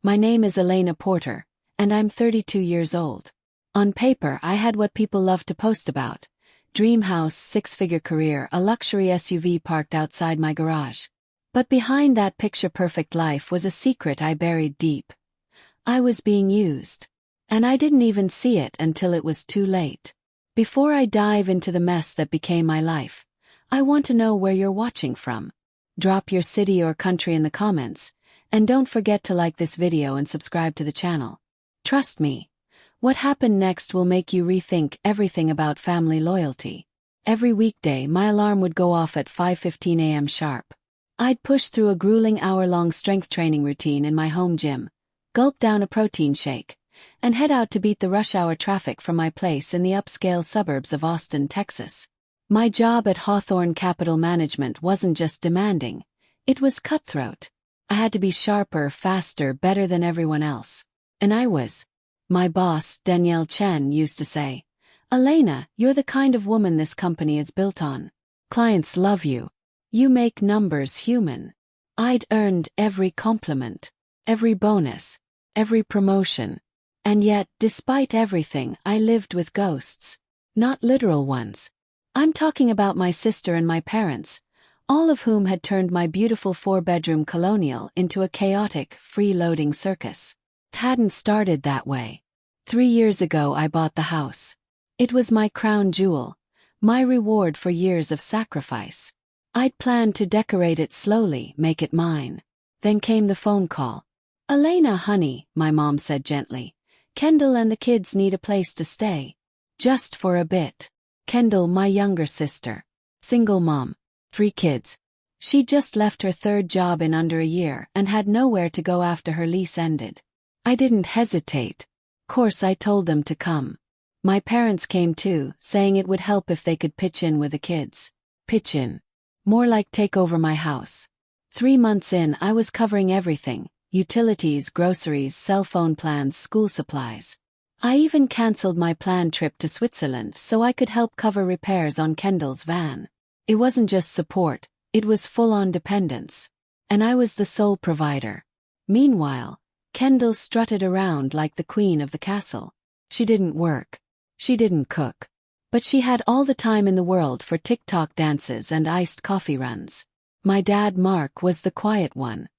My name is Elena Porter, and I'm 32 years old. On paper, I had what people love to post about. Dream house, six-figure career, a luxury SUV parked outside my garage. But behind that picture-perfect life was a secret I buried deep. I was being used. And I didn't even see it until it was too late. Before I dive into the mess that became my life, I want to know where you're watching from. Drop your city or country in the comments, and don't forget to like this video and subscribe to the channel. Trust me, what happened next will make you rethink everything about family loyalty. Every weekday, my alarm would go off at 5:15 a.m. sharp. I'd push through a grueling hour-long strength training routine in my home gym, gulp down a protein shake, and head out to beat the rush hour traffic from my place in the upscale suburbs of Austin, Texas. My job at Hawthorne Capital Management wasn't just demanding, it was cutthroat. I had to be sharper, faster, better than everyone else. And I was. My boss, Danielle Chen, used to say, "Elena, you're the kind of woman this company is built on. Clients love you. You make numbers human." I'd earned every compliment, every bonus, every promotion. And yet, despite everything, I lived with ghosts. Not literal ones. I'm talking about my sister and my parents, all of whom had turned my beautiful 4-bedroom colonial into a chaotic, freeloading circus. It hadn't started that way. 3 years ago I bought the house. It was my crown jewel, my reward for years of sacrifice. I'd planned to decorate it slowly, make it mine. Then came the phone call. "Elena, honey," my mom said gently, "Kendall and the kids need a place to stay. Just for a bit." Kendall, my younger sister. Single mom. 3 kids. She'd just left her 3rd job in under a year and had nowhere to go after her lease ended. I didn't hesitate. Course I told them to come. My parents came too, saying it would help if they could pitch in with the kids. Pitch in. More like take over my house. 3 months in, I was covering everything. Utilities, groceries, cell phone plans, school supplies. I even cancelled my planned trip to Switzerland so I could help cover repairs on Kendall's van. It wasn't just support, it was full-on dependence. And I was the sole provider. Meanwhile, Kendall strutted around like the queen of the castle. She didn't work. She didn't cook. But she had all the time in the world for TikTok dances and iced coffee runs. My dad, Mark, was the quiet one.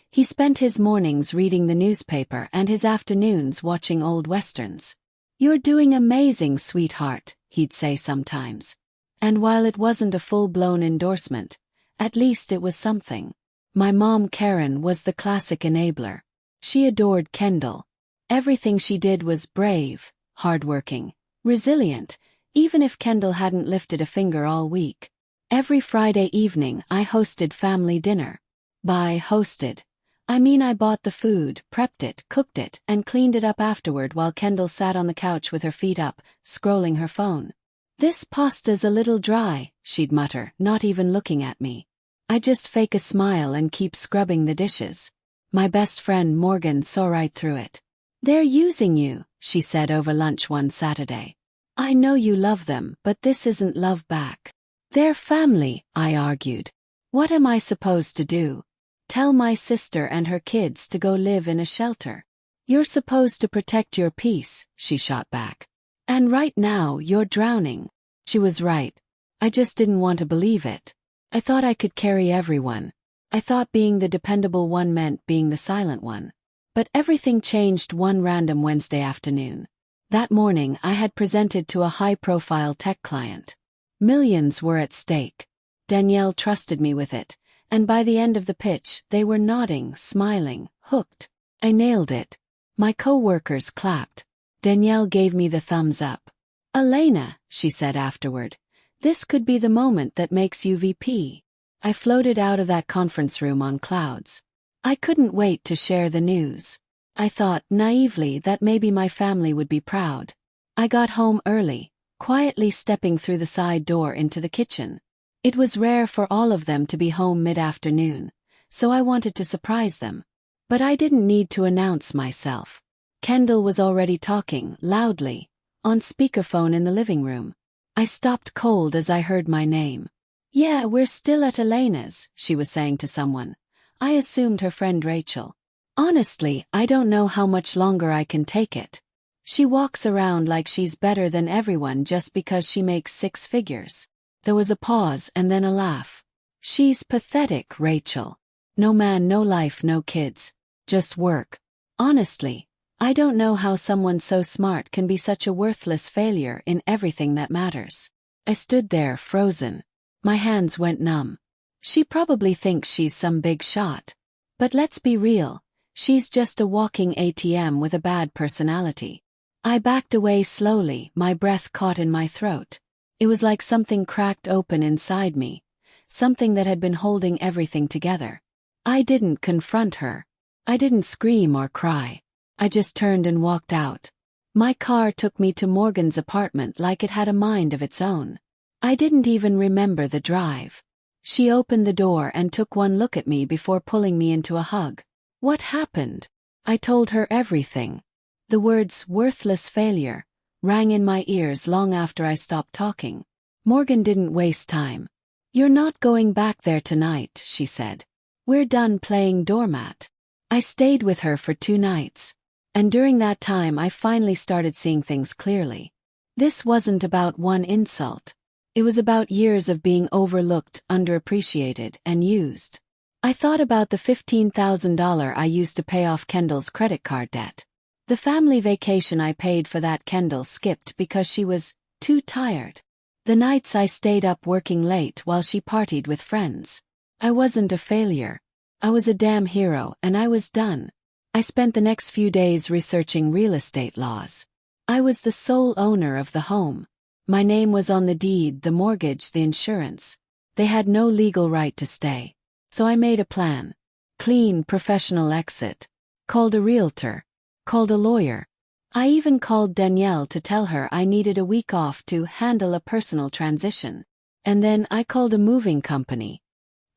He spent his mornings reading the newspaper and his afternoons watching old westerns. "You're doing amazing, sweetheart," he'd say sometimes. And while it wasn't a full-blown endorsement, at least it was something. My mom, Karen, was the classic enabler. She adored Kendall. Everything she did was brave, hardworking, resilient, even if Kendall hadn't lifted a finger all week. Every Friday evening I hosted family dinner. By hosted, I mean I bought the food, prepped it, cooked it, and cleaned it up afterward while Kendall sat on the couch with her feet up, scrolling her phone. "This pasta's a little dry," she'd mutter, not even looking at me. I'd just fake a smile and keep scrubbing the dishes. My best friend Morgan saw right through it. "They're using you," she said over lunch one Saturday. "I know you love them, but this isn't love back." "They're family," I argued. "What am I supposed to do? Tell my sister and her kids to go live in a shelter? You're supposed to protect your peace," she shot back. "And right now you're drowning." She was right. I just didn't want to believe it. I thought I could carry everyone. I thought being the dependable one meant being the silent one. But everything changed one random Wednesday afternoon. That morning I had presented to a high-profile tech client. Millions were at stake. Danielle trusted me with it, and by the end of the pitch they were nodding, smiling, hooked. I nailed it. My co-workers clapped. Danielle gave me the thumbs up. "Elena," she said afterward, "this could be the moment that makes you VP." I floated out of that conference room on clouds. I couldn't wait to share the news. I thought, naively, that maybe my family would be proud. I got home early, quietly stepping through the side door into the kitchen. It was rare for all of them to be home mid-afternoon, so I wanted to surprise them. But I didn't need to announce myself. Kendall was already talking, loudly, on speakerphone in the living room. I stopped cold as I heard my name. "Yeah, we're still at Elena's," she was saying to someone. I assumed her friend Rachel. Honestly, I don't know how much longer I can take it. She walks around like she's better than everyone just because she makes six figures. There was a pause and then a laugh. She's pathetic, Rachel. No man, no life, no kids. Just work. Honestly, I don't know how someone so smart can be such a worthless failure in everything that matters. I stood there, frozen. My hands went numb. She probably thinks she's some big shot. But let's be real, she's just a walking ATM with a bad personality. I backed away slowly, my breath caught in my throat. It was like something cracked open inside me, something that had been holding everything together. I didn't confront her. I didn't scream or cry. I just turned and walked out. My car took me to Morgan's apartment like it had a mind of its own. I didn't even remember the drive. She opened the door and took one look at me before pulling me into a hug. What happened? I told her everything. The words "worthless failure" rang in my ears long after I stopped talking. Morgan didn't waste time. "You're not going back there tonight," she said. "We're done playing doormat." I stayed with her for 2 nights. And during that time I finally started seeing things clearly. This wasn't about one insult. It was about years of being overlooked, underappreciated, and used. I thought about the $15,000 I used to pay off Kendall's credit card debt. The family vacation I paid for that Kendall skipped because she was too tired. The nights I stayed up working late while she partied with friends. I wasn't a failure. I was a damn hero, and I was done. I spent the next few days researching real estate laws. I was the sole owner of the home. My name was on the deed, the mortgage, the insurance. They had no legal right to stay. So I made a plan. Clean, professional exit. Called a realtor. Called a lawyer. I even called Danielle to tell her I needed a week off to handle a personal transition. And then I called a moving company.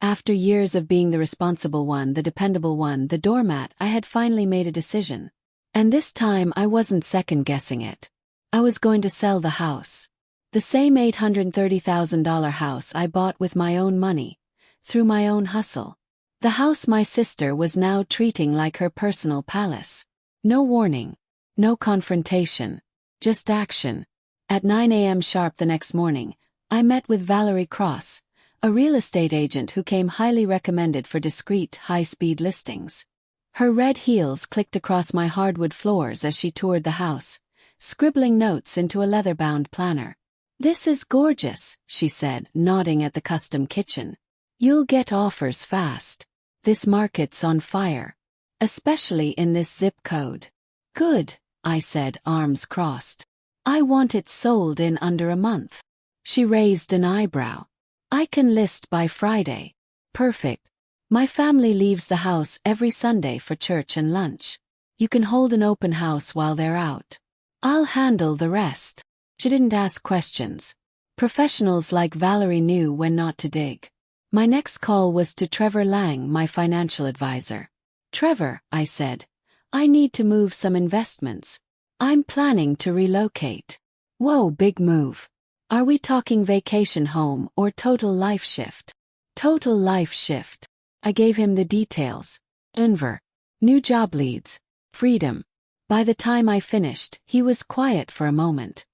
After years of being the responsible one, the dependable one, the doormat, I had finally made a decision. And this time I wasn't second-guessing it. I was going to sell the house. The same $830,000 house I bought with my own money, through my own hustle. The house my sister was now treating like her personal palace. No warning. No confrontation. Just action. At 9 a.m. sharp the next morning, I met with Valerie Cross, a real estate agent who came highly recommended for discreet, high-speed listings. Her red heels clicked across my hardwood floors as she toured the house, scribbling notes into a leather-bound planner. "This is gorgeous," she said, nodding at the custom kitchen. "You'll get offers fast. This market's on fire. Especially in this zip code." "Good," I said, arms crossed. "I want it sold in under a month." She raised an eyebrow. "I can list by Friday." "Perfect. My family leaves the house every Sunday for church and lunch. You can hold an open house while they're out. I'll handle the rest." She didn't ask questions. Professionals like Valerie knew when not to dig. My next call was to Trevor Lang, my financial advisor. "Trevor," I said, "I need to move some investments. I'm planning to relocate." "Whoa, big move. Are we talking vacation home or total life shift?" "Total life shift." I gave him the details. Denver. New job leads. Freedom. By the time I finished, he was quiet for a moment.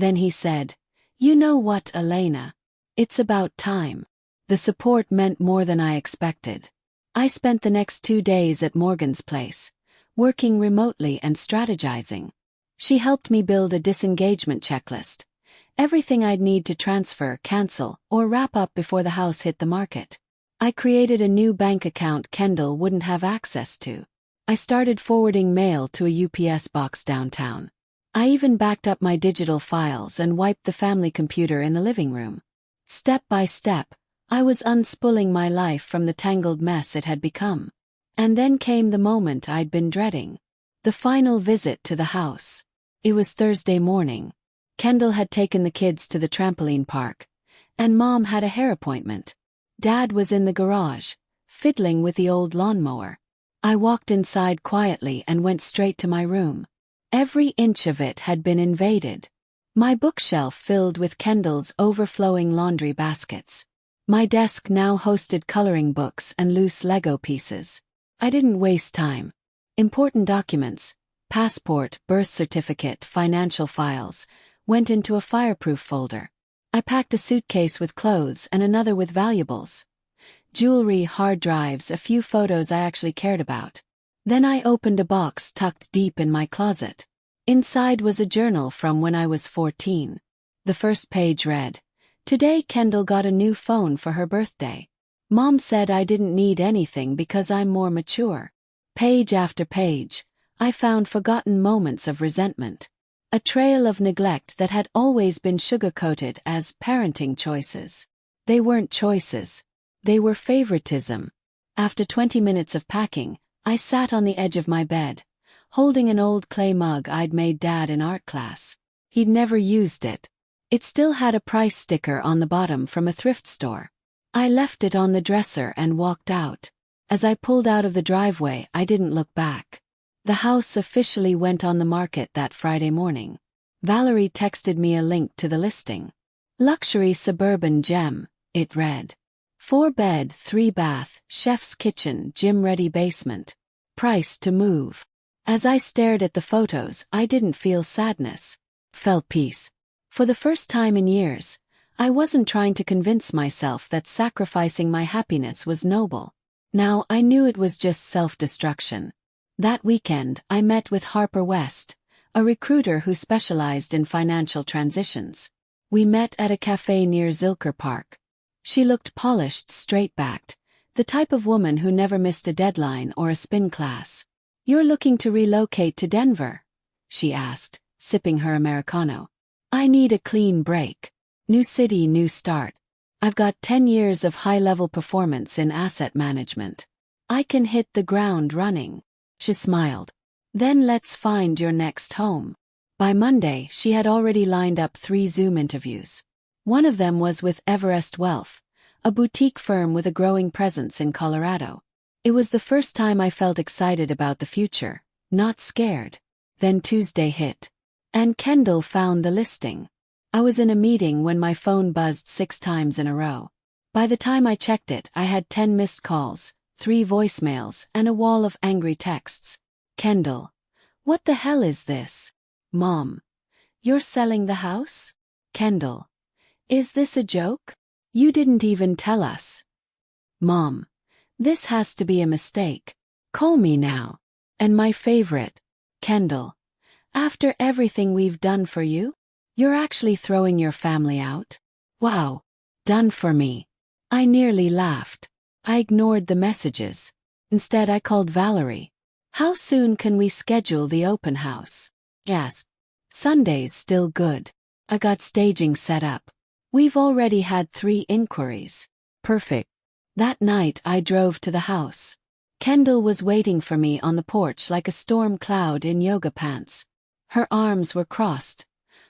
Then he said, "You know what, Elena? It's about time." The support meant more than I expected. I spent the next 2 days at Morgan's place, working remotely and strategizing. She helped me build a disengagement checklist. Everything I'd need to transfer, cancel, or wrap up before the house hit the market. I created a new bank account Kendall wouldn't have access to. I started forwarding mail to a UPS box downtown. I even backed up my digital files and wiped the family computer in the living room. Step by step, I was unspooling my life from the tangled mess it had become. And then came the moment I'd been dreading. The final visit to the house. It was Thursday morning. Kendall had taken the kids to the trampoline park, and Mom had a hair appointment. Dad was in the garage, fiddling with the old lawnmower. I walked inside quietly and went straight to my room. Every inch of it had been invaded. My bookshelf filled with Kendall's overflowing laundry baskets. My desk now hosted coloring books and loose Lego pieces. I didn't waste time. Important documents, passport, birth certificate, financial files, went into a fireproof folder. I packed a suitcase with clothes and another with valuables. Jewelry, hard drives, a few photos I actually cared about. Then I opened a box tucked deep in my closet. Inside was a journal from when I was 14. The first page read, "Today Kendall got a new phone for her birthday. Mom said I didn't need anything because I'm more mature." Page after page, I found forgotten moments of resentment. A trail of neglect that had always been sugar-coated as parenting choices. They weren't choices. They were favoritism. After 20 minutes of packing, I sat on the edge of my bed, holding an old clay mug I'd made Dad in art class. He'd never used it. It still had a price sticker on the bottom from a thrift store. I left it on the dresser and walked out. As I pulled out of the driveway, I didn't look back. The house officially went on the market that Friday morning. Valerie texted me a link to the listing. Luxury suburban gem, it read. 4-bed, 3-bath, chef's kitchen, gym-ready basement. Price to move. As I stared at the photos, I didn't feel sadness. Felt peace. For the first time in years, I wasn't trying to convince myself that sacrificing my happiness was noble. Now I knew it was just self-destruction. That weekend, I met with Harper West, a recruiter who specialized in financial transitions. We met at a cafe near Zilker Park. She looked polished, straight-backed, the type of woman who never missed a deadline or a spin class. "You're looking to relocate to Denver?" she asked, sipping her Americano. "I need a clean break. New city, new start. I've got 10 years of high-level performance in asset management. I can hit the ground running." She smiled. "Then let's find your next home." By Monday, she had already lined up 3 Zoom interviews. One of them was with Everest Wealth, a boutique firm with a growing presence in Colorado. It was the first time I felt excited about the future, not scared. Then Tuesday hit. And Kendall found the listing. I was in a meeting when my phone buzzed 6 times in a row. By the time I checked it, I had 10 missed calls, 3 voicemails, and a wall of angry texts. "Kendall, what the hell is this?" "Mom, you're selling the house?" "Kendall, is this a joke? You didn't even tell us." "Mom, this has to be a mistake. Call me now." And my favorite, "Kendall, after everything we've done for you, you're actually throwing your family out? Wow, done for me." I nearly laughed. I ignored the messages. Instead, I called Valerie. "How soon can we schedule the open house?" "Yes. Sunday's still good. I got staging set up. We've already had 3 inquiries." "Perfect." That night I drove to the house. Kendall was waiting for me on the porch like a storm cloud in yoga pants. Her arms were crossed,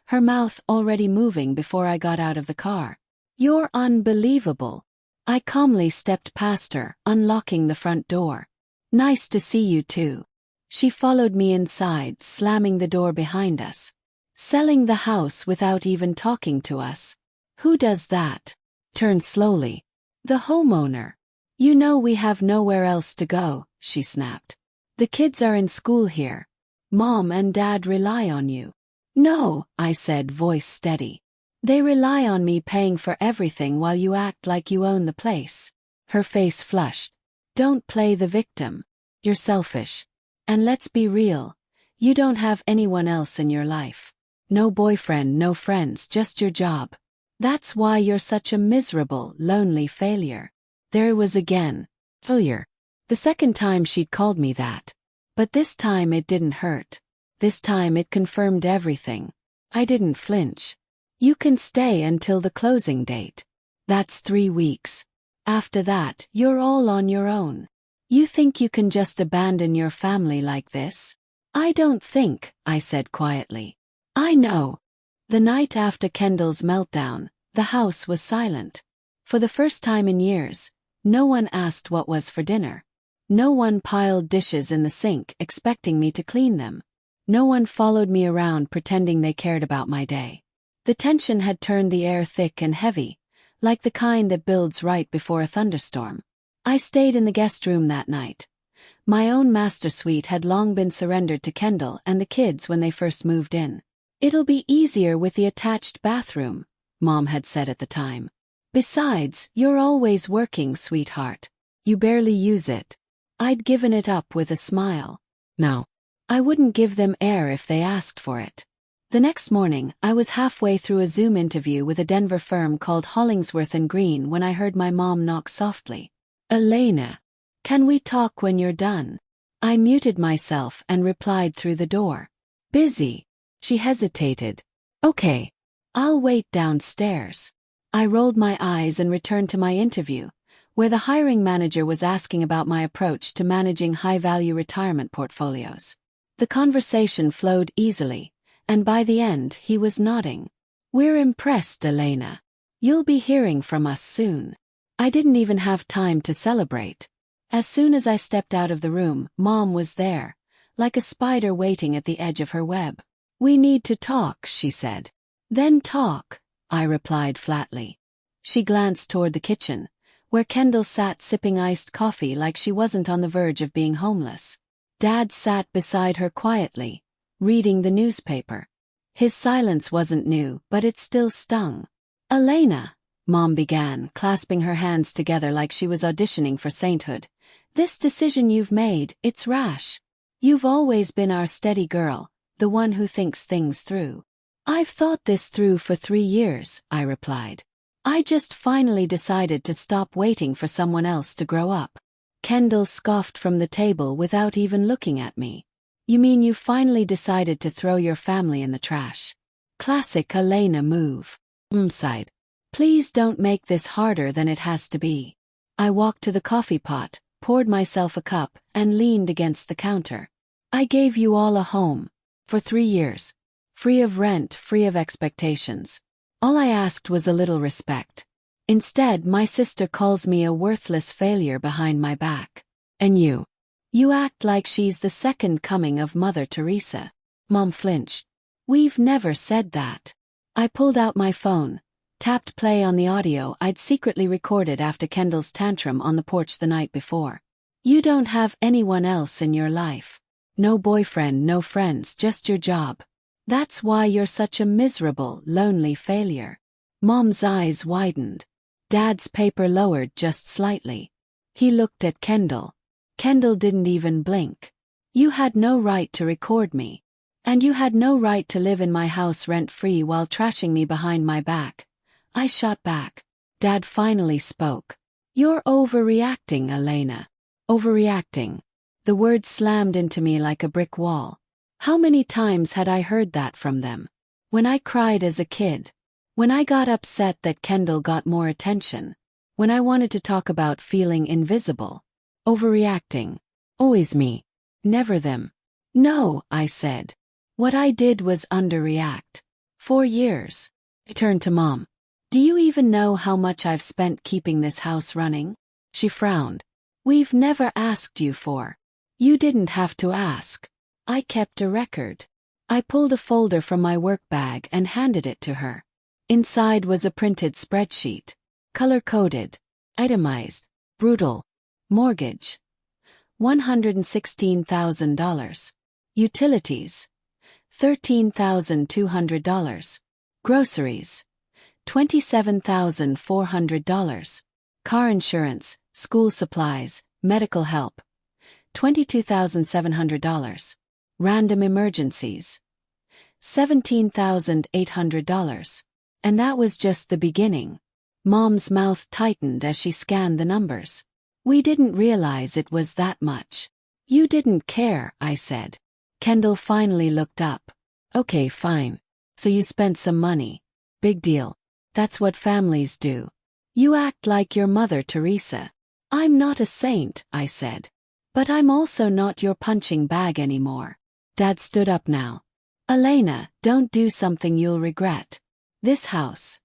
her mouth already moving before I got out of the car. "You're unbelievable." I calmly stepped past her, unlocking the front door. "Nice to see you too." She followed me inside, slamming the door behind us. "Selling the house without even talking to us? Who does that?" "Turn slowly." "The homeowner. You know we have nowhere else to go," she snapped. "The kids are in school here. Mom and Dad rely on you." "No," I said, voice steady. "They rely on me paying for everything while you act like you own the place." Her face flushed. "Don't play the victim. You're selfish. And let's be real, you don't have anyone else in your life. No boyfriend, no friends, just your job. That's why you're such a miserable, lonely failure." There it was again. Failure. The second time she'd called me that. But this time it didn't hurt. This time it confirmed everything. I didn't flinch. "You can stay until the closing date. That's 3 weeks. After that, you're all on your own. You think you can just abandon your family like this?" "I don't think," I said quietly. "I know." The night after Kendall's meltdown, the house was silent. For the first time in years, no one asked what was for dinner. No one piled dishes in the sink expecting me to clean them. No one followed me around pretending they cared about my day. The tension had turned the air thick and heavy, like the kind that builds right before a thunderstorm. I stayed in the guest room that night, My own master suite had long been surrendered to Kendall and the kids when they first moved in. "It'll be easier with the attached bathroom," Mom had said at the time. "Besides, you're always working, sweetheart. You barely use it." I'd given it up with a smile. No. I wouldn't give them air if they asked for it. The next morning, I was halfway through a Zoom interview with a Denver firm called Hollingsworth & Green when I heard my mom knock softly. "Elena, can we talk when you're done?" I muted myself and replied through the door. "Busy." She hesitated. "Okay. I'll wait downstairs." I rolled my eyes and returned to my interview, where the hiring manager was asking about my approach to managing high-value retirement portfolios. The conversation flowed easily, and by the end he was nodding. "We're impressed, Elena. You'll be hearing from us soon." I didn't even have time to celebrate. As soon as I stepped out of the room, Mom was there, like a spider waiting at the edge of her web. "We need to talk," she said. "Then talk," I replied flatly. She glanced toward the kitchen, where Kendall sat sipping iced coffee like she wasn't on the verge of being homeless. Dad sat beside her quietly, reading the newspaper. His silence wasn't new, but it still stung. "Elena," Mom began, clasping her hands together like she was auditioning for sainthood, "this decision you've made, it's rash. You've always been our steady girl, the one who thinks things through." "I've thought this through for 3 years," I replied. "I just finally decided to stop waiting for someone else to grow up." Kendall scoffed from the table without even looking at me. "You mean you finally decided to throw your family in the trash?" Classic Elena move. Sighed. "Please don't make this harder than it has to be." I walked to the coffee pot, poured myself a cup, and leaned against the counter. "I gave you all a home. For 3 years. Free of rent, free of expectations. All I asked was a little respect. Instead, my sister calls me a worthless failure behind my back. And you act like she's the second coming of Mother Teresa." Mom flinched. "We've never said that." I pulled out my phone, tapped play on the audio I'd secretly recorded after Kendall's tantrum on the porch the night before. "You don't have anyone else in your life. No boyfriend, no friends, just your job. That's why you're such a miserable, lonely failure." Mom's eyes widened. Dad's paper lowered just slightly. He looked at Kendall. Kendall didn't even blink. "You had no right to record me. And you had no right to live in my house rent-free while trashing me behind my back." I shot back. Dad finally spoke. "You're overreacting, Elena." Overreacting. The word slammed into me like a brick wall. How many times had I heard that from them? When I cried as a kid. When I got upset that Kendall got more attention. When I wanted to talk about feeling invisible. Overreacting. Always me. Never them. "No," I said. "What I did was underreact. 4 years." I turned to Mom. "Do you even know how much I've spent keeping this house running?" She frowned. "We've never asked you for." "You didn't have to ask. I kept a record." I pulled a folder from my work bag and handed it to her. Inside was a printed spreadsheet. Color-coded. Itemized. Brutal. Mortgage. $116,000. Utilities. $13,200. Groceries. $27,400. Car insurance, school supplies, medical help. $22,700. Random emergencies. $17,800. And that was just the beginning. Mom's mouth tightened as she scanned the numbers. "We didn't realize it was that much." "You didn't care," I said. Kendall finally looked up. "Okay, fine. So you spent some money. Big deal. That's what families do. You act like your Mother Teresa." "I'm not a saint," I said. "But I'm also not your punching bag anymore." Dad stood up now. "Elena, don't do something you'll regret. This house.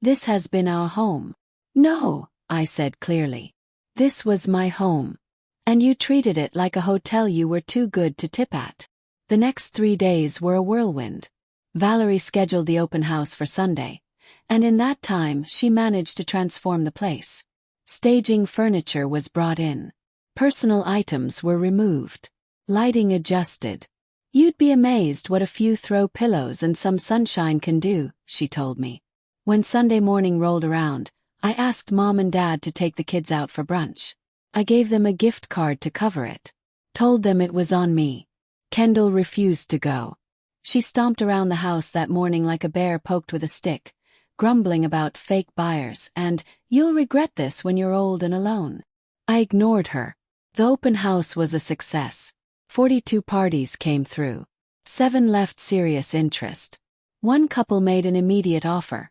This has been our home." "No," I said clearly. "This was my home. And you treated it like a hotel you were too good to tip at." The next 3 days were a whirlwind. Valerie scheduled the open house for Sunday, and in that time she managed to transform the place. Staging furniture was brought in. Personal items were removed. Lighting adjusted. You'd be amazed what a few throw pillows and some sunshine can do, she told me. When Sunday morning rolled around, I asked Mom and Dad to take the kids out for brunch. I gave them a gift card to cover it. Told them it was on me. Kendall refused to go. She stomped around the house that morning like a bear poked with a stick, grumbling about fake buyers and, "You'll regret this when you're old and alone." I ignored her. The open house was a success. 42 parties came through. 7 left serious interest. One couple made an immediate offer.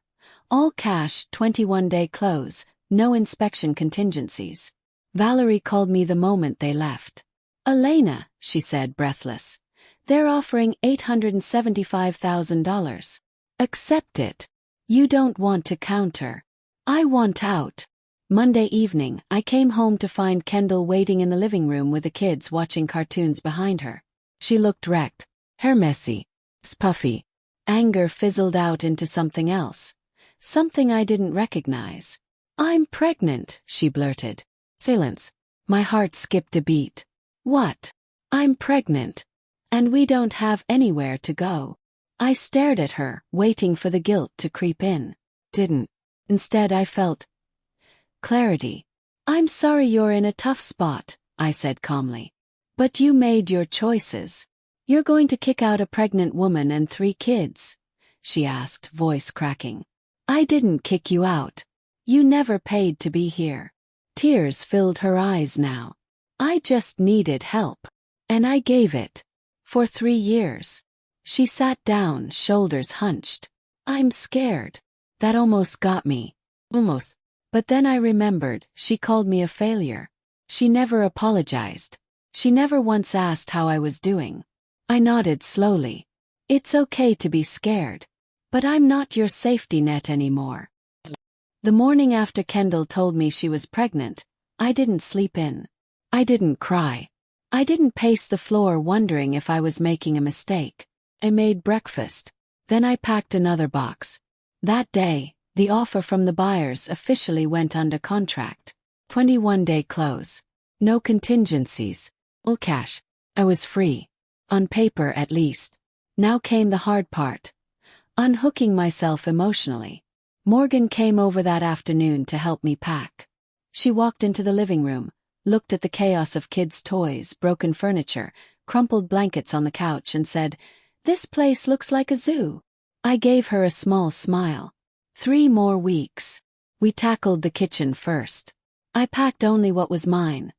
All cash, 21-day close, no inspection contingencies. Valerie called me the moment they left. "Elena," she said, breathless. "They're offering $875,000. Accept it. You don't want to counter. I want out." Monday evening, I came home to find Kendall waiting in the living room with the kids watching cartoons behind her. She looked wrecked. Hair messy. Puffy. Anger fizzled out into something else. Something I didn't recognize. "I'm pregnant," she blurted. Silence. My heart skipped a beat. "What?" "I'm pregnant. And we don't have anywhere to go." I stared at her, waiting for the guilt to creep in. Didn't. Instead, I felt clarity. "I'm sorry you're in a tough spot," I said calmly. "But you made your choices. You're going to kick out a pregnant woman and 3 kids?" she asked, voice cracking. "I didn't kick you out. You never paid to be here." Tears filled her eyes now. "I just needed help. And I gave it. For 3 years. She sat down, shoulders hunched. "I'm scared." That almost got me. Almost. But then I remembered, she called me a failure. She never apologized. She never once asked how I was doing. I nodded slowly. "It's okay to be scared. But I'm not your safety net anymore." The morning after Kendall told me she was pregnant, I didn't sleep in. I didn't cry. I didn't pace the floor wondering if I was making a mistake. I made breakfast. Then I packed another box. That day, the offer from the buyers officially went under contract. 21-day close. No contingencies. All cash. I was free. On paper at least. Now came the hard part. Unhooking myself emotionally. Morgan came over that afternoon to help me pack. She walked into the living room, looked at the chaos of kids' toys, broken furniture, crumpled blankets on the couch and said, "This place looks like a zoo." I gave her a small smile. 3 more weeks. We tackled the kitchen first. I packed only what was mine.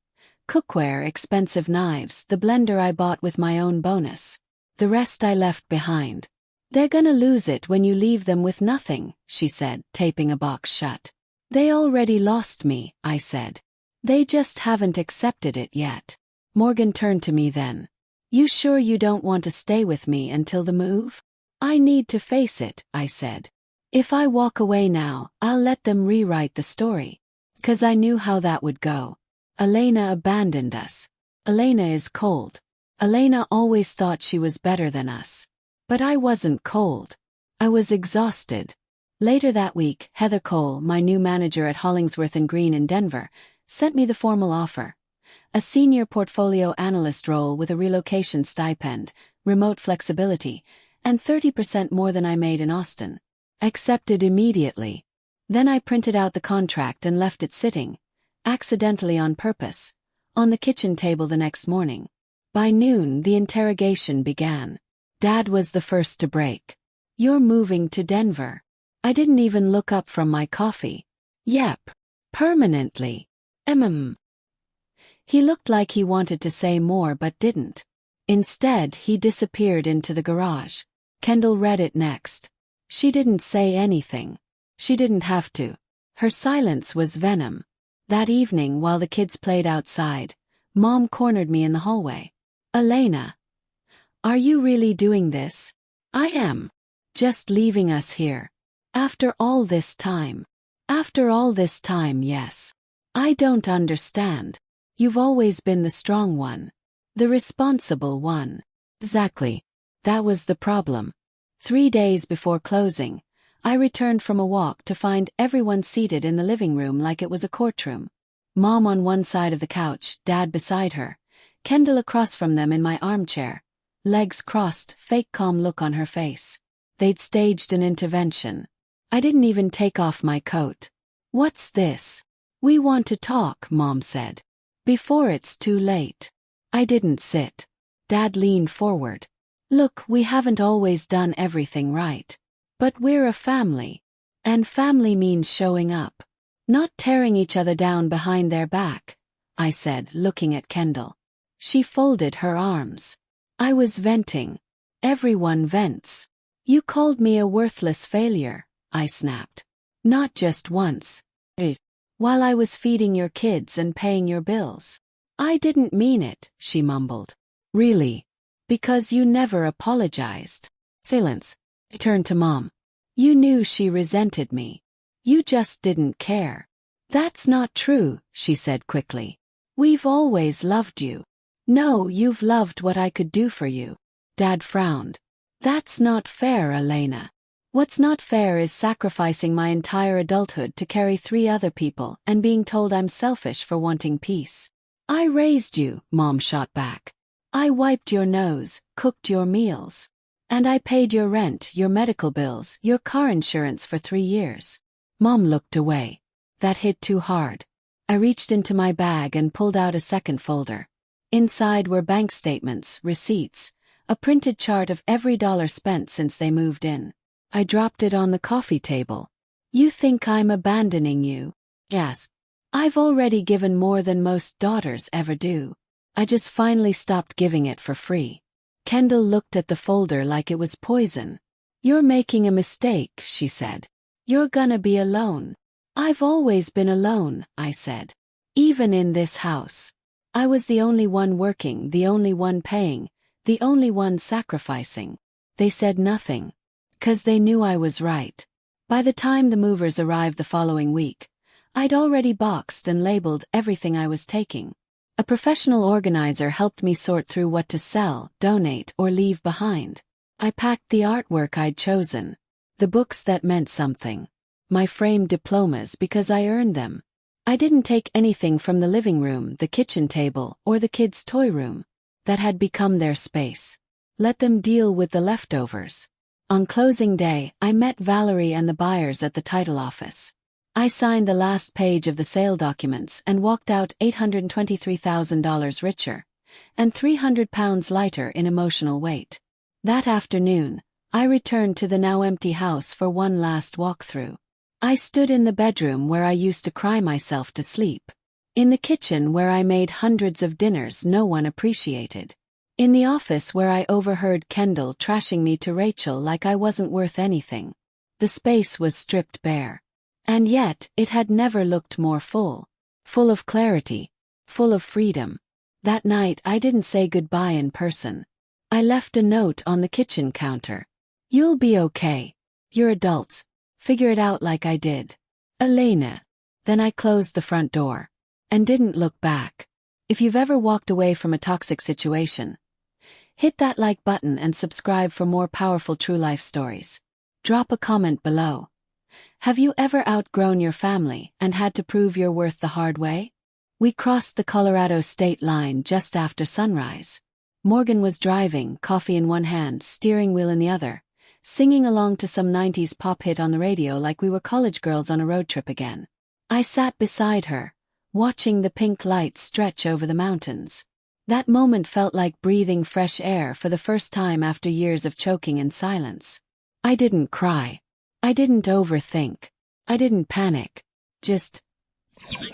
Cookware, expensive knives, the blender I bought with my own bonus. The rest I left behind. "They're gonna lose it when you leave them with nothing," she said, taping a box shut. "They already lost me," I said. "They just haven't accepted it yet." Morgan turned to me then. "You sure you don't want to stay with me until the move?" "I need to face it," I said. "If I walk away now, I'll let them rewrite the story." 'Cause I knew how that would go. Elena abandoned us. Elena is cold. Elena always thought she was better than us. But I wasn't cold. I was exhausted. Later that week, Heather Cole, my new manager at Hollingsworth and Green in Denver, sent me the formal offer. A senior portfolio analyst role with a relocation stipend, remote flexibility, and 30% more than I made in Austin. Accepted immediately. Then I printed out the contract and left it sitting, accidentally on purpose, on the kitchen table the next morning. By noon, the interrogation began. Dad was the first to break. "You're moving to Denver." I didn't even look up from my coffee. "Yep. Permanently." He looked like he wanted to say more but didn't. Instead, he disappeared into the garage. Kendall read it next. She didn't say anything. She didn't have to. Her silence was venom. That evening, while the kids played outside, Mom cornered me in the hallway. "Elena, are you really doing this?" "I am. Just leaving us here. After all this time." "After all this time, yes. I don't understand. You've always been the strong one. The responsible one." Exactly. That was the problem. 3 days before closing, I returned from a walk to find everyone seated in the living room like it was a courtroom. Mom on one side of the couch, Dad beside her, Kendall across from them in my armchair, legs crossed, fake calm look on her face. They'd staged an intervention. I didn't even take off my coat. "What's this?" "We want to talk," Mom said. "Before it's too late." I didn't sit. Dad leaned forward. "Look, we haven't always done everything right. But we're a family. And family means showing up. Not tearing each other down behind their back," I said, looking at Kendall. She folded her arms. I was venting. Everyone vents. "You called me a worthless failure," I snapped. "Not just once. While I was feeding your kids and paying your bills." "I didn't mean it," she mumbled. "Really? Because you never apologized." Silence. I turned to Mom. "You knew she resented me. You just didn't care." "That's not true," she said quickly. "We've always loved you." "No, you've loved what I could do for you." Dad frowned. "That's not fair, Elena. What's not fair is sacrificing my entire adulthood to carry 3 other people and being told I'm selfish for wanting peace." "I raised you," Mom shot back. "I wiped your nose, cooked your meals. And I paid your rent, your medical bills, your car insurance for 3 years." Mom looked away. That hit too hard. I reached into my bag and pulled out a second folder. Inside were bank statements, receipts, a printed chart of every dollar spent since they moved in. I dropped it on the coffee table. "You think I'm abandoning you?" "Yes. I've already given more than most daughters ever do. I just finally stopped giving it for free." Kendall looked at the folder like it was poison. "You're making a mistake," she said. "You're gonna be alone." "I've always been alone," I said. "Even in this house. I was the only one working, the only one paying, the only one sacrificing." They said nothing. 'Cause they knew I was right. By the time the movers arrived the following week, I'd already boxed and labeled everything I was taking. A professional organizer helped me sort through what to sell, donate, or leave behind. I packed the artwork I'd chosen, the books that meant something, my framed diplomas because I earned them. I didn't take anything from the living room, the kitchen table, or the kids' toy room. That had become their space. Let them deal with the leftovers. On closing day, I met Valerie and the buyers at the title office. I signed the last page of the sale documents and walked out $823,000 richer, and 300 pounds lighter in emotional weight. That afternoon, I returned to the now empty house for one last walkthrough. I stood in the bedroom where I used to cry myself to sleep. In the kitchen where I made hundreds of dinners no one appreciated. In the office where I overheard Kendall trashing me to Rachel like I wasn't worth anything. The space was stripped bare. And yet, it had never looked more full. Full of clarity. Full of freedom. That night I didn't say goodbye in person. I left a note on the kitchen counter. "You'll be okay. You're adults. Figure it out like I did. Elena." Then I closed the front door. And didn't look back. If you've ever walked away from a toxic situation, hit that like button and subscribe for more powerful true life stories. Drop a comment below. Have you ever outgrown your family and had to prove your worth the hard way? We crossed the Colorado state line just after sunrise. Morgan was driving, coffee in one hand, steering wheel in the other, singing along to some 90s pop hit on the radio like we were college girls on a road trip again. I sat beside her, watching the pink light stretch over the mountains. That moment felt like breathing fresh air for the first time after years of choking in silence. I didn't cry. I didn't overthink. I didn't panic. Just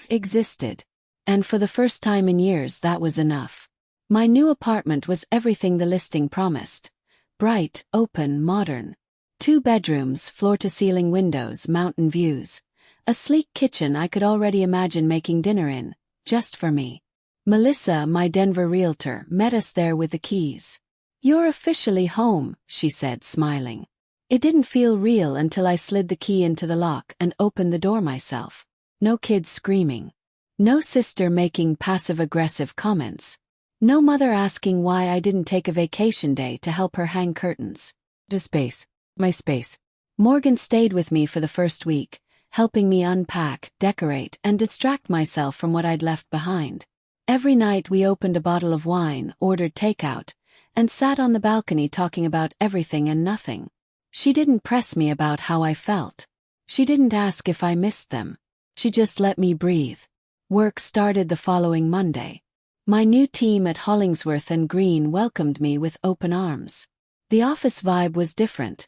existed. And for the first time in years that was enough. My new apartment was everything the listing promised. Bright, open, modern. 2 bedrooms, floor-to-ceiling windows, mountain views. A sleek kitchen I could already imagine making dinner in, just for me. Melissa, my Denver realtor, met us there with the keys. "You're officially home," she said, smiling. It didn't feel real until I slid the key into the lock and opened the door myself. No kids screaming. No sister making passive-aggressive comments. No mother asking why I didn't take a vacation day to help her hang curtains. Just space. My space. Morgan stayed with me for the first week, helping me unpack, decorate, and distract myself from what I'd left behind. Every night we opened a bottle of wine, ordered takeout, and sat on the balcony talking about everything and nothing. She didn't press me about how I felt. She didn't ask if I missed them. She just let me breathe. Work started the following Monday. My new team at Hollingsworth and Green welcomed me with open arms. The office vibe was different.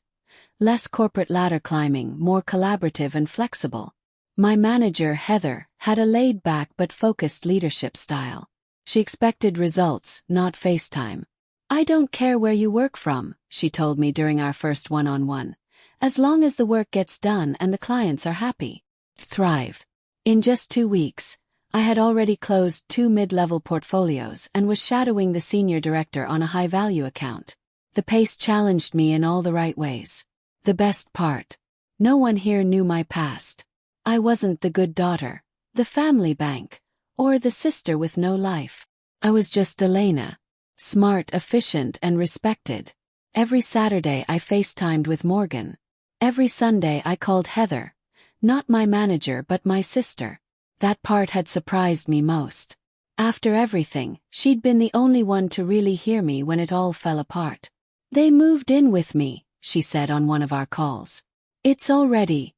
Less corporate ladder climbing, more collaborative and flexible. My manager, Heather, had a laid-back but focused leadership style. She expected results, not FaceTime. "I don't care where you work from," she told me during our first one-on-one. "As long as the work gets done and the clients are happy. Thrive." In just 2 weeks, I had already closed 2 mid-level portfolios and was shadowing the senior director on a high-value account. The pace challenged me in all the right ways. The best part: no one here knew my past. I wasn't the good daughter, the family bank, or the sister with no life. I was just Elena. Smart, efficient, and respected. Every Saturday I FaceTimed with Morgan. Every Sunday I called Heather. Not my manager but my sister. That part had surprised me most. After everything, she'd been the only one to really hear me when it all fell apart. "They moved in with me," she said on one of our calls. "It's already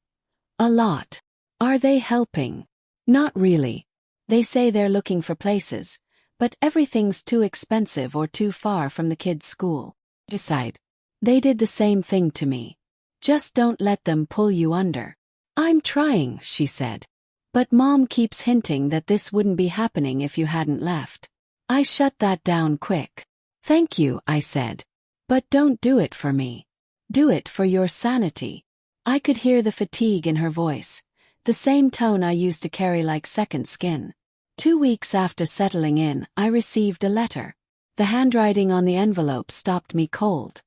a lot." "Are they helping?" "Not really. They say they're looking for places, but everything's too expensive or too far from the kids' school." Beside, they did the same thing to me. "Just don't let them pull you under." "I'm trying," she said. "But Mom keeps hinting that this wouldn't be happening if you hadn't left." I shut that down quick. "Thank you," I said. "But don't do it for me. Do it for your sanity." I could hear the fatigue in her voice, the same tone I used to carry like second skin. 2 weeks after settling in, I received a letter. The handwriting on the envelope stopped me cold.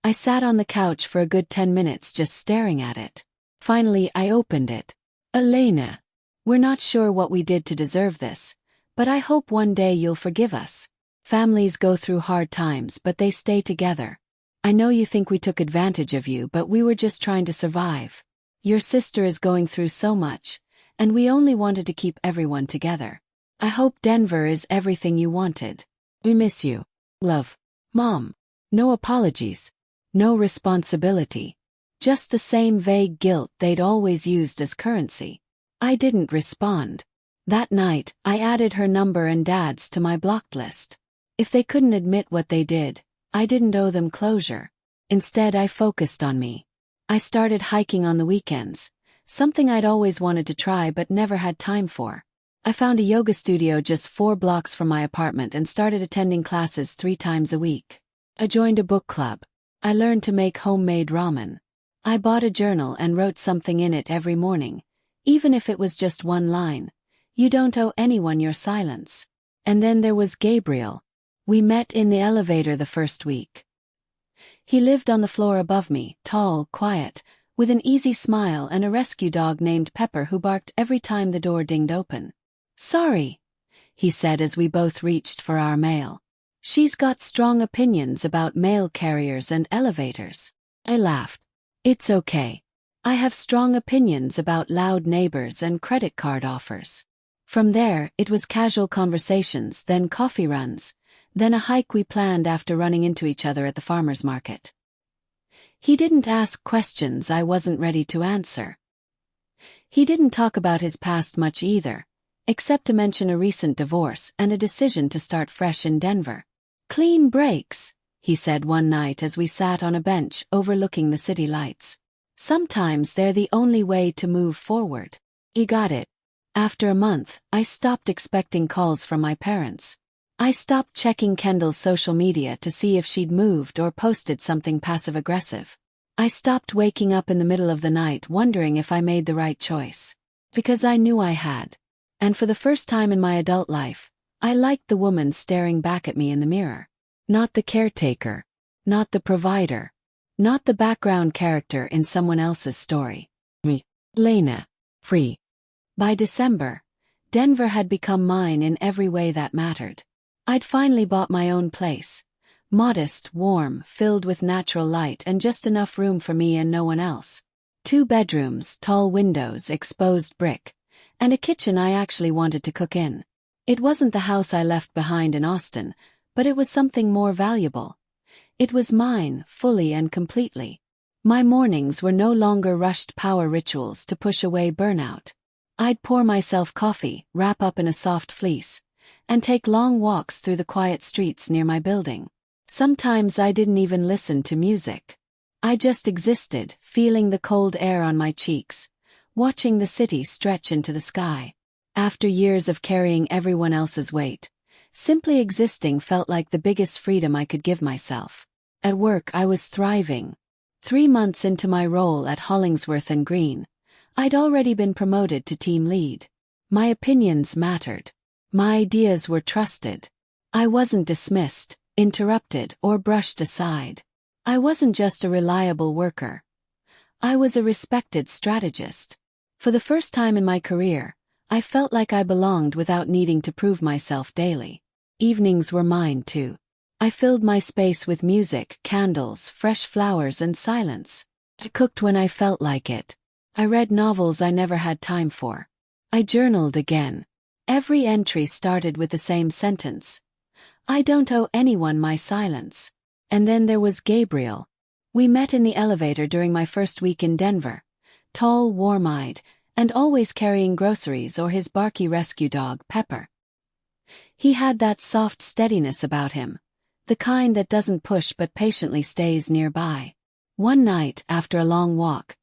I sat on the couch for a good 10 minutes just staring at it. Finally, I opened it. "Elena, we're not sure what we did to deserve this, but I hope one day you'll forgive us. Families go through hard times, but they stay together. I know you think we took advantage of you, but we were just trying to survive. Your sister is going through so much, and we only wanted to keep everyone together. I hope Denver is everything you wanted. We miss you. Love, Mom." No apologies. No responsibility. Just the same vague guilt they'd always used as currency. I didn't respond. That night, I added her number and Dad's to my blocked list. If they couldn't admit what they did, I didn't owe them closure. Instead, I focused on me. I started hiking on the weekends, something I'd always wanted to try but never had time for. I found a yoga studio just 4 blocks from my apartment and started attending classes 3 times a week. I joined a book club. I learned to make homemade ramen. I bought a journal and wrote something in it every morning, even if it was just one line. "You don't owe anyone your silence." And then there was Gabriel. We met in the elevator the first week. He lived on the floor above me, tall, quiet, with an easy smile and a rescue dog named Pepper who barked every time the door dinged open. "Sorry," he said as we both reached for our mail. "She's got strong opinions about mail carriers and elevators." I laughed. "It's okay. I have strong opinions about loud neighbors and credit card offers." From there, it was casual conversations, then coffee runs, then a hike we planned after running into each other at the farmer's market. He didn't ask questions I wasn't ready to answer. He didn't talk about his past much either, except to mention a recent divorce and a decision to start fresh in Denver. "Clean breaks," he said one night as we sat on a bench overlooking the city lights. "Sometimes they're the only way to move forward." He got it. After a month, I stopped expecting calls from my parents. I stopped checking Kendall's social media to see if she'd moved or posted something passive-aggressive. I stopped waking up in the middle of the night wondering if I made the right choice. Because I knew I had. And for the first time in my adult life, I liked the woman staring back at me in the mirror. Not the caretaker. Not the provider. Not the background character in someone else's story. Me. Lena. Free. By December, Denver had become mine in every way that mattered. I'd finally bought my own place. Modest, warm, filled with natural light and just enough room for me and no one else. 2 bedrooms, tall windows, exposed brick, and a kitchen I actually wanted to cook in. It wasn't the house I left behind in Austin, but it was something more valuable. It was mine, fully and completely. My mornings were no longer rushed power rituals to push away burnout. I'd pour myself coffee, wrap up in a soft fleece, and take long walks through the quiet streets near my building. Sometimes I didn't even listen to music. I just existed, feeling the cold air on my cheeks, watching the city stretch into the sky. After years of carrying everyone else's weight, simply existing felt like the biggest freedom I could give myself. At work I was thriving. 3 months into my role at Hollingsworth and Green, I'd already been promoted to team lead. My opinions mattered. My ideas were trusted. I wasn't dismissed, interrupted, or brushed aside. I wasn't just a reliable worker. I was a respected strategist. For the first time in my career, I felt like I belonged without needing to prove myself daily. Evenings were mine too. I filled my space with music, candles, fresh flowers, and silence. I cooked when I felt like it. I read novels I never had time for. I journaled again. Every entry started with the same sentence. I don't owe anyone my silence. And then there was Gabriel. We met in the elevator during my first week in Denver. Tall, warm-eyed, and always carrying groceries or his barky rescue dog, Pepper. He had that soft steadiness about him, the kind that doesn't push but patiently stays nearby. One night, after a long walk,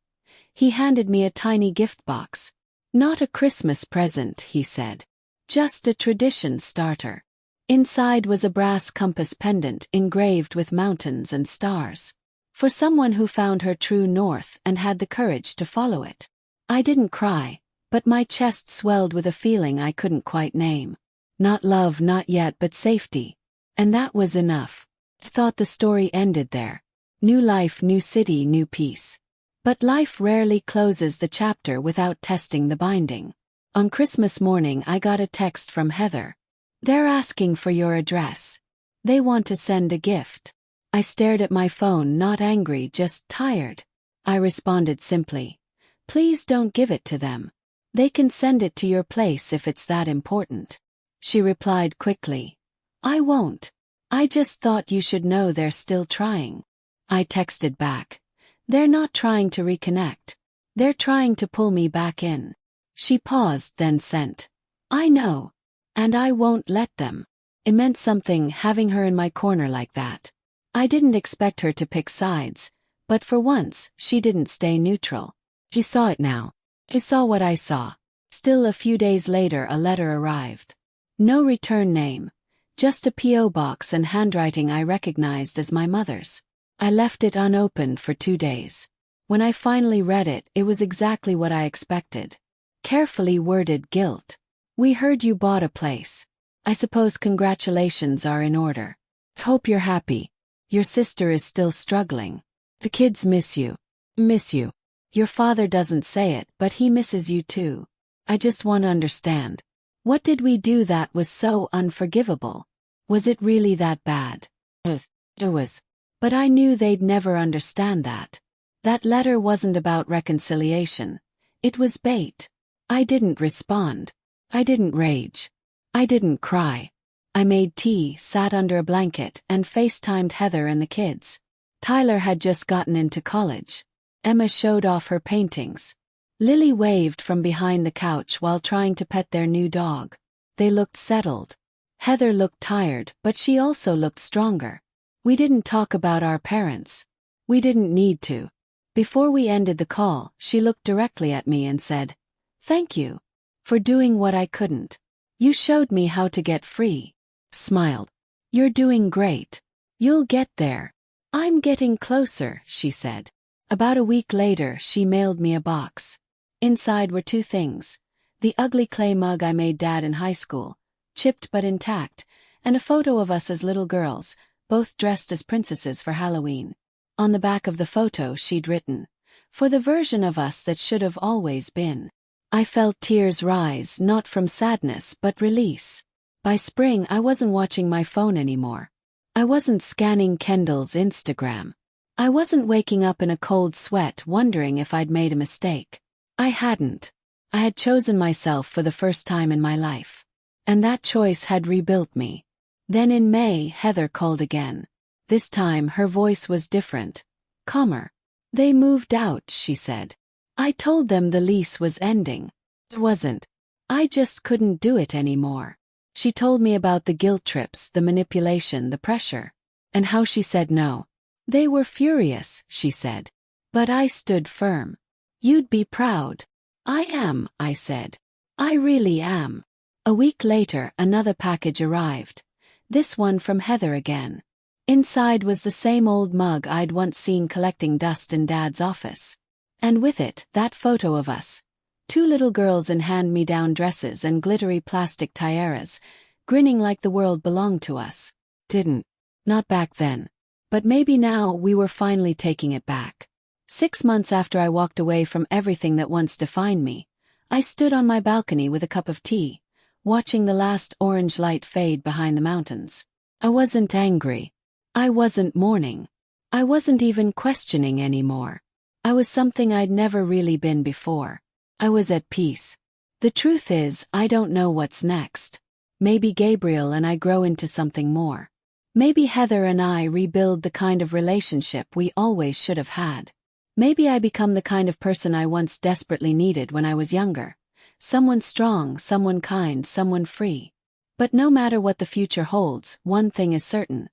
he handed me a tiny gift box. Not a Christmas present, he said. Just a tradition starter. Inside was a brass compass pendant engraved with mountains and stars. For someone who found her true north and had the courage to follow it. I didn't cry, but my chest swelled with a feeling I couldn't quite name. Not love, not yet, but safety. And that was enough. I thought the story ended there. New life, new city, new peace. But life rarely closes the chapter without testing the binding. On Christmas morning I got a text from Heather. They're asking for your address. They want to send a gift. I stared at my phone, not angry, just tired. I responded simply, please don't give it to them. They can send it to your place if it's that important. She replied quickly, I won't. I just thought you should know they're still trying. I texted back, they're not trying to reconnect. They're trying to pull me back in. She paused, then sent, I know. And I won't let them. It meant something having her in my corner like that. I didn't expect her to pick sides, but for once, she didn't stay neutral. She saw it now. She saw what I saw. Still, a few days later a letter arrived. No return name. Just a P.O. box and handwriting I recognized as my mother's. I left it unopened for 2 days. When I finally read it, it was exactly what I expected. Carefully worded guilt. We heard you bought a place. I suppose congratulations are in order. Hope you're happy. Your sister is still struggling. The kids miss you. Miss you. Your father doesn't say it, but he misses you too. I just want to understand. What did we do that was so unforgivable? Was it really that bad? It was. But I knew they'd never understand that. That letter wasn't about reconciliation. It was bait. I didn't respond. I didn't rage. I didn't cry. I made tea, sat under a blanket, and FaceTimed Heather and the kids. Tyler had just gotten into college. Emma showed off her paintings. Lily waved from behind the couch while trying to pet their new dog. They looked settled. Heather looked tired, but she also looked stronger. We didn't talk about our parents. We didn't need to. Before we ended the call, she looked directly at me and said, "Thank you. For doing what I couldn't. You showed me how to get free." Smiled. "You're doing great. You'll get there." "I'm getting closer," she said. About a week later, she mailed me a box. Inside were 2 things. The ugly clay mug I made Dad in high school, chipped but intact, and a photo of us as little girls, both dressed as princesses for Halloween. On the back of the photo she'd written, "For the version of us that should have always been." I felt tears rise, not from sadness but release. By spring I wasn't watching my phone anymore. I wasn't scanning Kendall's Instagram. I wasn't waking up in a cold sweat wondering if I'd made a mistake. I hadn't. I had chosen myself for the first time in my life. And that choice had rebuilt me. Then in May, Heather called again. This time her voice was different. Calmer. They moved out, she said. I told them the lease was ending. It wasn't. I just couldn't do it anymore. She told me about the guilt trips, the manipulation, the pressure. And how she said no. They were furious, she said. But I stood firm. You'd be proud. I am, I said. I really am. A week later, another package arrived. This one from Heather again. Inside was the same old mug I'd once seen collecting dust in Dad's office. And with it, that photo of us. 2 little girls in hand-me-down dresses and glittery plastic tiaras, grinning like the world belonged to us. Didn't. Not back then. But maybe now we were finally taking it back. 6 months after I walked away from everything that once defined me, I stood on my balcony with a cup of tea, watching the last orange light fade behind the mountains. I wasn't angry. I wasn't mourning. I wasn't even questioning anymore. I was something I'd never really been before. I was at peace. The truth is, I don't know what's next. Maybe Gabriel and I grow into something more. Maybe Heather and I rebuild the kind of relationship we always should have had. Maybe I become the kind of person I once desperately needed when I was younger. Someone strong, someone kind, someone free. But no matter what the future holds, one thing is certain.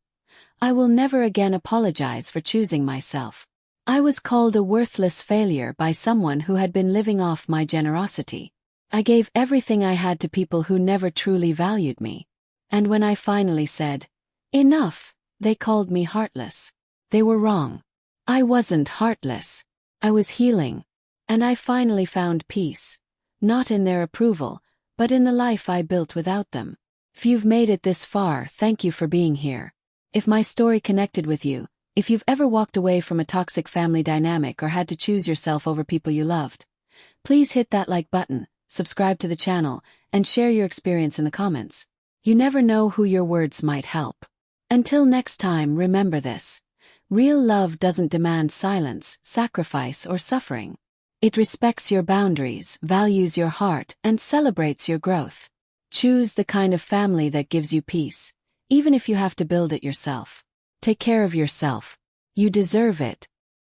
I will never again apologize for choosing myself. I was called a worthless failure by someone who had been living off my generosity. I gave everything I had to people who never truly valued me. And when I finally said, enough, they called me heartless. They were wrong. I wasn't heartless. I was healing. And I finally found peace. Not in their approval, but in the life I built without them. If you've made it this far, thank you for being here. If my story connected with you, if you've ever walked away from a toxic family dynamic or had to choose yourself over people you loved, please hit that like button, subscribe to the channel, and share your experience in the comments. You never know who your words might help. Until next time, remember this. Real love doesn't demand silence, sacrifice, or suffering. It respects your boundaries, values your heart, and celebrates your growth. Choose the kind of family that gives you peace, even if you have to build it yourself. Take care of yourself. You deserve it.